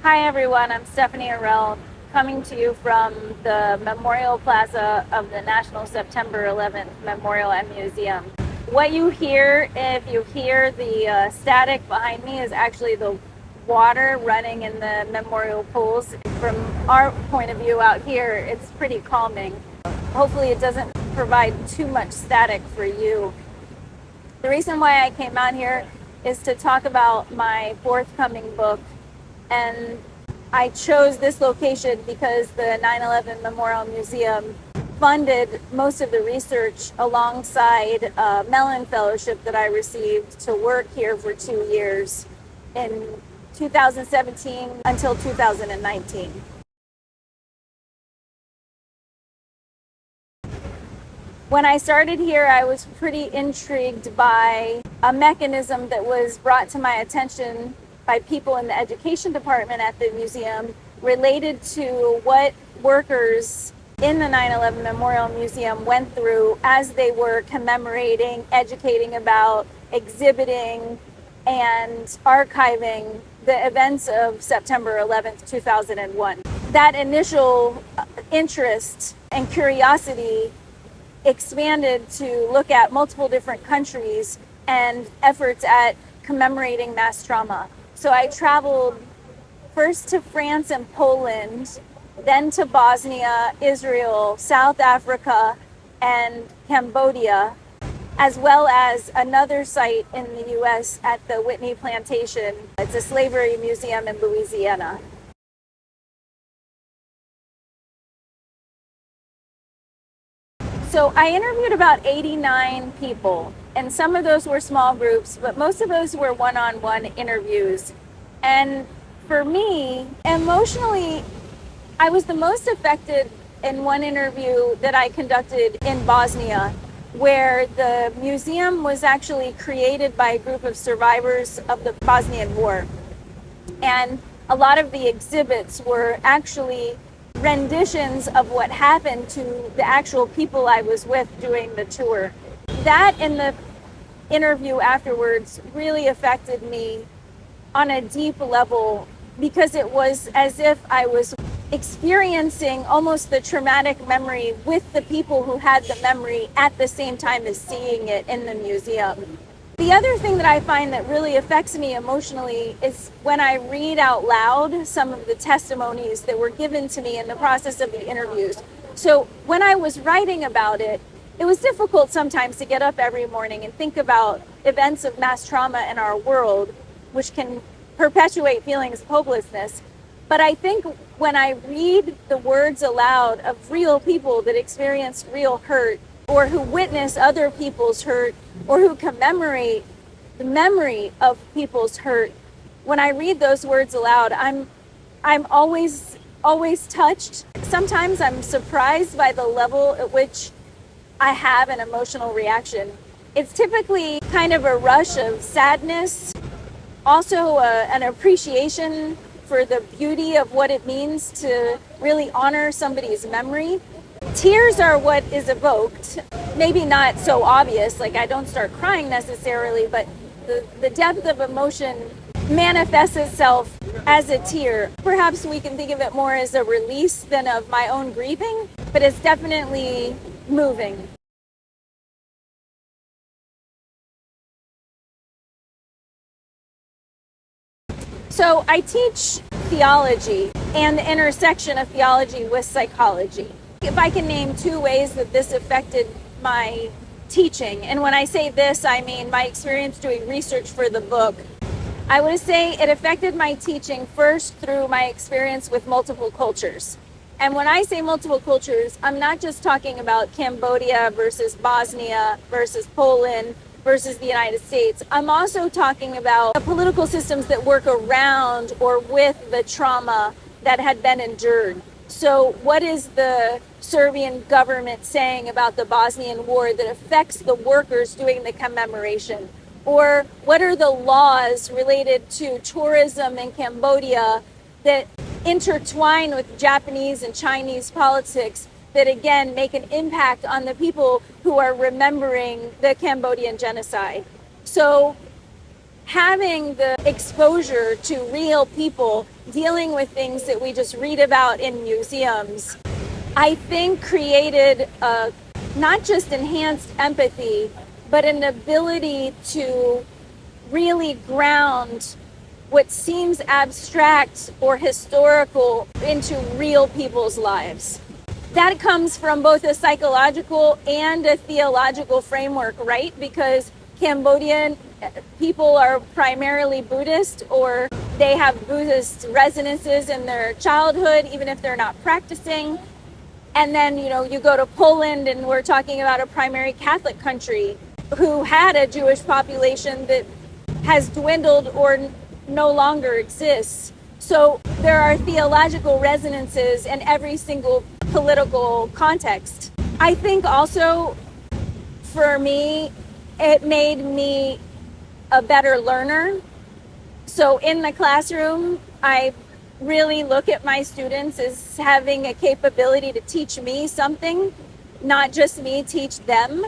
Hi everyone, I'm Stephanie Arell, coming to you from the Memorial Plaza of the National September 11th Memorial and Museum. What you hear, if you hear the static behind me, is actually the water running in the memorial pools. From our point of view out here, it's pretty calming. Hopefully it doesn't provide too much static for you. The reason why I came out here is to talk about my forthcoming book, and I chose this location because the 9/11 Memorial Museum funded most of the research alongside a Mellon Fellowship that I received to work here for 2 years in 2017 until 2019. When I started here, I was pretty intrigued by a mechanism that was brought to my attention by people in the education department at the museum related to what workers in the 9/11 Memorial Museum went through as they were commemorating, educating about, exhibiting, and archiving the events of September 11th, 2001. That initial interest and curiosity expanded to look at multiple different countries and efforts at commemorating mass trauma. So I traveled first to France and Poland, then to Bosnia, Israel, South Africa, and Cambodia, as well as another site in the US at the Whitney Plantation. It's a slavery museum in Louisiana. So I interviewed about 89 people, and some of those were small groups, but most of those were one-on-one interviews. And for me, emotionally, I was the most affected in one interview that I conducted in Bosnia, where the museum was actually created by a group of survivors of the Bosnian War. And a lot of the exhibits were actually renditions of what happened to the actual people I was with doing the tour. That and the interview afterwards really affected me on a deep level, because it was as if I was experiencing almost the traumatic memory with the people who had the memory at the same time as seeing it in the museum. The other thing that I find that really affects me emotionally is when I read out loud some of the testimonies that were given to me in the process of the interviews. So when I was writing about it, it was difficult sometimes to get up every morning and think about events of mass trauma in our world, which can perpetuate feelings of hopelessness. But I think when I read the words aloud of real people that experienced real hurt, or who witness other people's hurt, or who commemorate the memory of people's hurt, when I read those words aloud, I'm always touched. Sometimes I'm surprised by the level at which I have an emotional reaction. It's typically kind of a rush of sadness, also an appreciation for the beauty of what it means to really honor somebody's memory. Tears are what is evoked, maybe not so obvious, like I don't start crying necessarily, but the depth of emotion manifests itself as a tear. Perhaps we can think of it more as a release than of my own grieving, but it's definitely moving. So I teach theology and the intersection of theology with psychology. If I can name 2 ways that this affected my teaching, and when I say this, I mean my experience doing research for the book, I would say it affected my teaching first through my experience with multiple cultures. And when I say multiple cultures, I'm not just talking about Cambodia versus Bosnia versus Poland versus the United States. I'm also talking about political systems that work around or with the trauma that had been endured. So what is the Serbian government saying about the Bosnian War that affects the workers doing the commemoration? Or what are the laws related to tourism in Cambodia that intertwine with Japanese and Chinese politics that again make an impact on the people who are remembering the Cambodian genocide? So having the exposure to real people dealing with things that we just read about in museums, I think created not just enhanced empathy, but an ability to really ground what seems abstract or historical into real people's lives. That comes from both a psychological and a theological framework, right? Because Cambodian people are primarily Buddhist, or they have Buddhist resonances in their childhood, even if they're not practicing. And then, you go to Poland and we're talking about a primary Catholic country who had a Jewish population that has dwindled or no longer exists. So there are theological resonances in every single political context. I think also for me, it made me a better learner. So in the classroom, I really look at my students as having a capability to teach me something, not just me teach them.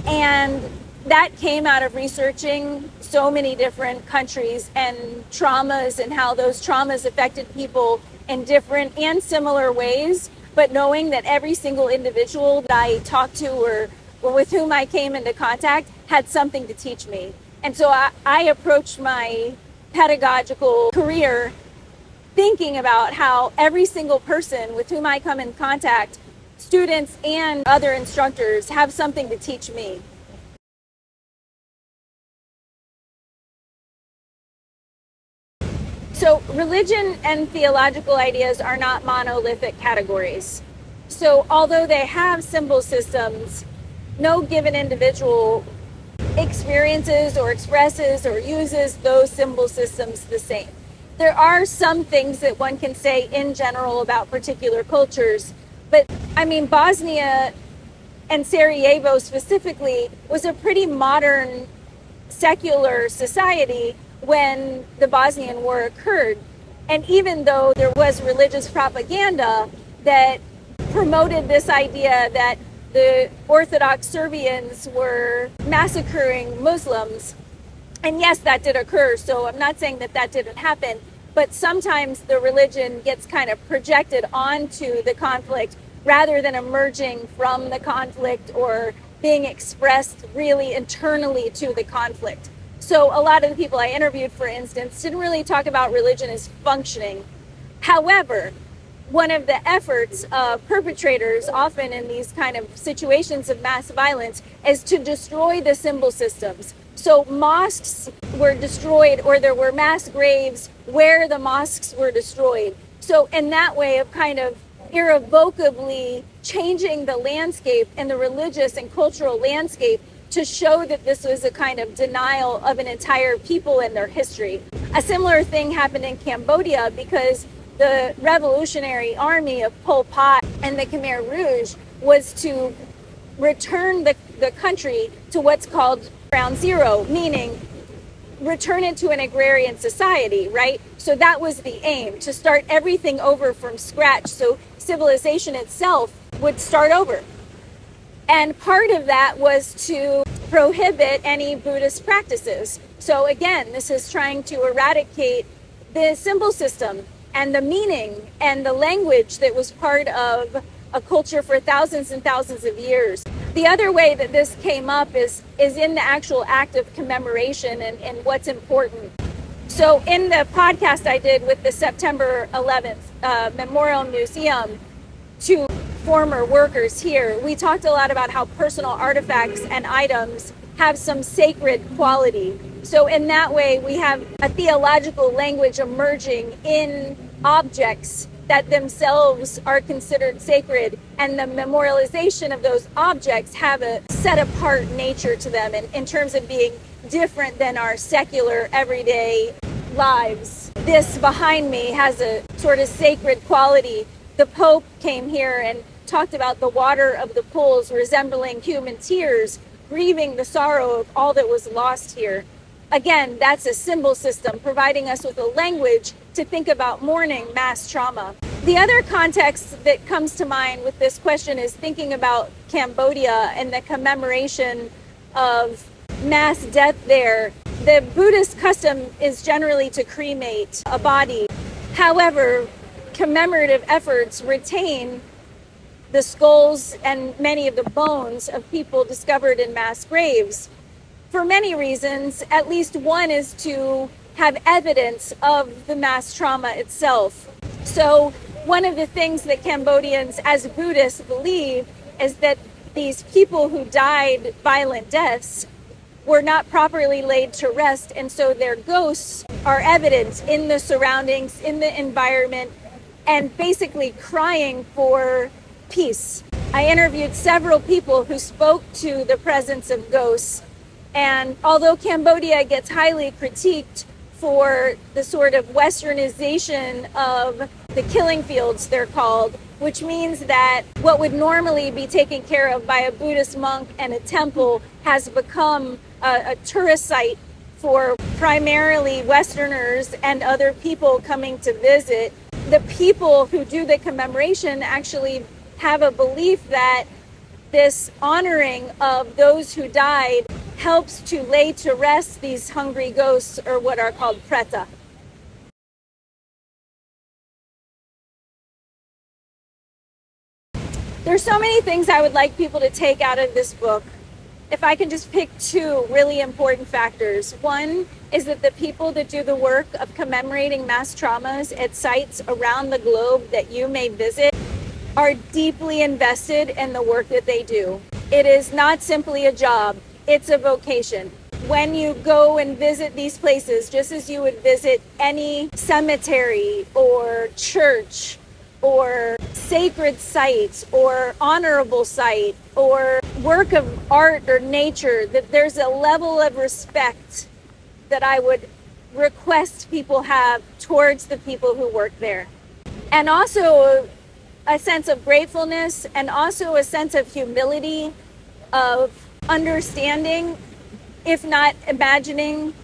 And that came out of researching so many different countries and traumas and how those traumas affected people in different and similar ways, but knowing that every single individual that I talked to or with whom I came into contact had something to teach me. And so I approached my pedagogical career thinking about how every single person with whom I come in contact, students and other instructors, have something to teach me. So religion and theological ideas are not monolithic categories. So although they have symbol systems, no given individual experiences or expresses or uses those symbol systems the same. There are some things that one can say in general about particular cultures, but Bosnia and Sarajevo specifically was a pretty modern secular society when the Bosnian War occurred. And even though there was religious propaganda that promoted this idea that the Orthodox Serbians were massacring Muslims, and yes, that did occur, so I'm not saying that didn't happen, but sometimes the religion gets kind of projected onto the conflict rather than emerging from the conflict or being expressed really internally to the conflict. So a lot of the people I interviewed, for instance, didn't really talk about religion as functioning. However, one of the efforts of perpetrators, often in these kind of situations of mass violence, is to destroy the symbol systems. So mosques were destroyed, or there were mass graves where the mosques were destroyed. So in that way of kind of irrevocably changing the landscape and the religious and cultural landscape to show that this was a kind of denial of an entire people and their history. A similar thing happened in Cambodia because the revolutionary army of Pol Pot and the Khmer Rouge was to return the country to what's called ground zero, meaning return it to an agrarian society, right? So that was the aim, to start everything over from scratch. So civilization itself would start over. And part of that was to prohibit any Buddhist practices. So again, this is trying to eradicate the symbol system and the meaning and the language that was part of a culture for thousands and thousands of years. The other way that this came up is in the actual act of commemoration and what's important. So in the podcast I did with the September 11th Memorial Museum to former workers here, we talked a lot about how personal artifacts and items have some sacred quality. So in that way, we have a theological language emerging in objects that themselves are considered sacred, and the memorialization of those objects have a set apart nature to them in terms of being different than our secular everyday lives. This behind me has a sort of sacred quality. The Pope came here and talked about the water of the pools resembling human tears, grieving the sorrow of all that was lost here. Again, that's a symbol system providing us with a language to think about mourning mass trauma. The other context that comes to mind with this question is thinking about Cambodia and the commemoration of mass death there The Buddhist custom is generally to cremate a body. However, commemorative efforts retain the skulls and many of the bones of people discovered in mass graves for many reasons. At least one is to have evidence of the mass trauma itself. So one of the things that Cambodians as Buddhists believe is that these people who died violent deaths were not properly laid to rest, and so their ghosts are evident in the surroundings, in the environment, and basically crying for peace. I interviewed several people who spoke to the presence of ghosts, and although Cambodia gets highly critiqued for the sort of westernization of the killing fields, they're called, which means that what would normally be taken care of by a Buddhist monk and a temple has become a tourist site for primarily Westerners and other people coming to visit. The people who do the commemoration actually have a belief that this honoring of those who died helps to lay to rest these hungry ghosts, or what are called preta. There's so many things I would like people to take out of this book. If I can just pick two really important factors. One is that the people that do the work of commemorating mass traumas at sites around the globe that you may visit are deeply invested in the work that they do. It is not simply a job, it's a vocation. When you go and visit these places, just as you would visit any cemetery or church or sacred site or honorable site or work of art or nature, that there's a level of respect that I would request people have towards the people who work there. And also a sense of gratefulness, and also a sense of humility, of understanding, if not imagining,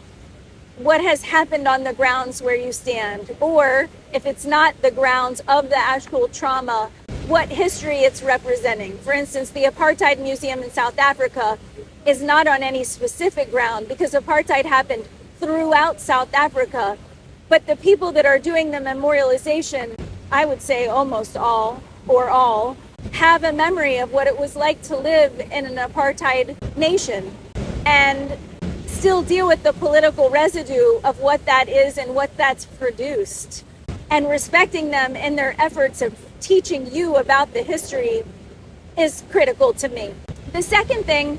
what has happened on the grounds where you stand, or if it's not the grounds of the actual trauma, what history it's representing. For instance, the Apartheid Museum in South Africa is not on any specific ground because apartheid happened throughout South Africa, but the people that are doing the memorialization, I would say almost all, or all, have a memory of what it was like to live in an apartheid nation and still deal with the political residue of what that is and what that's produced. And respecting them in their efforts of teaching you about the history is critical to me. The second thing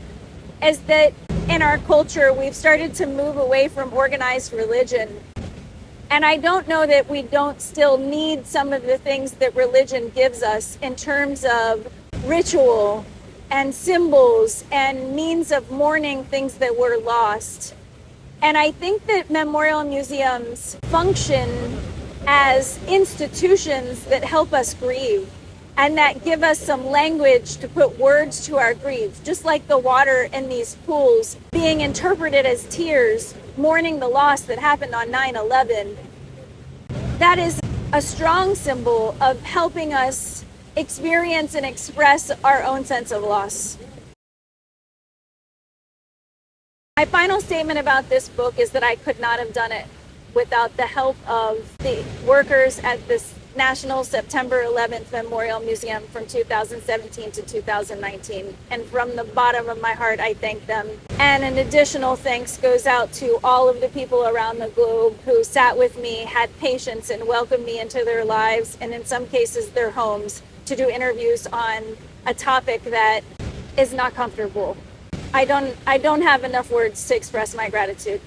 is that in our culture, we've started to move away from organized religion. And I don't know that we don't still need some of the things that religion gives us in terms of ritual and symbols and means of mourning things that were lost. And I think that memorial museums function as institutions that help us grieve and that give us some language to put words to our grief, just like the water in these pools being interpreted as tears, mourning the loss that happened on 9/11. That is a strong symbol of helping us experience and express our own sense of loss. My final statement about this book is that I could not have done it without the help of the workers at this National September 11th Memorial Museum from 2017 to 2019. And from the bottom of my heart, I thank them. And an additional thanks goes out to all of the people around the globe who sat with me, had patience, and welcomed me into their lives, and in some cases their homes, to do interviews on a topic that is not comfortable. I don't have enough words to express my gratitude.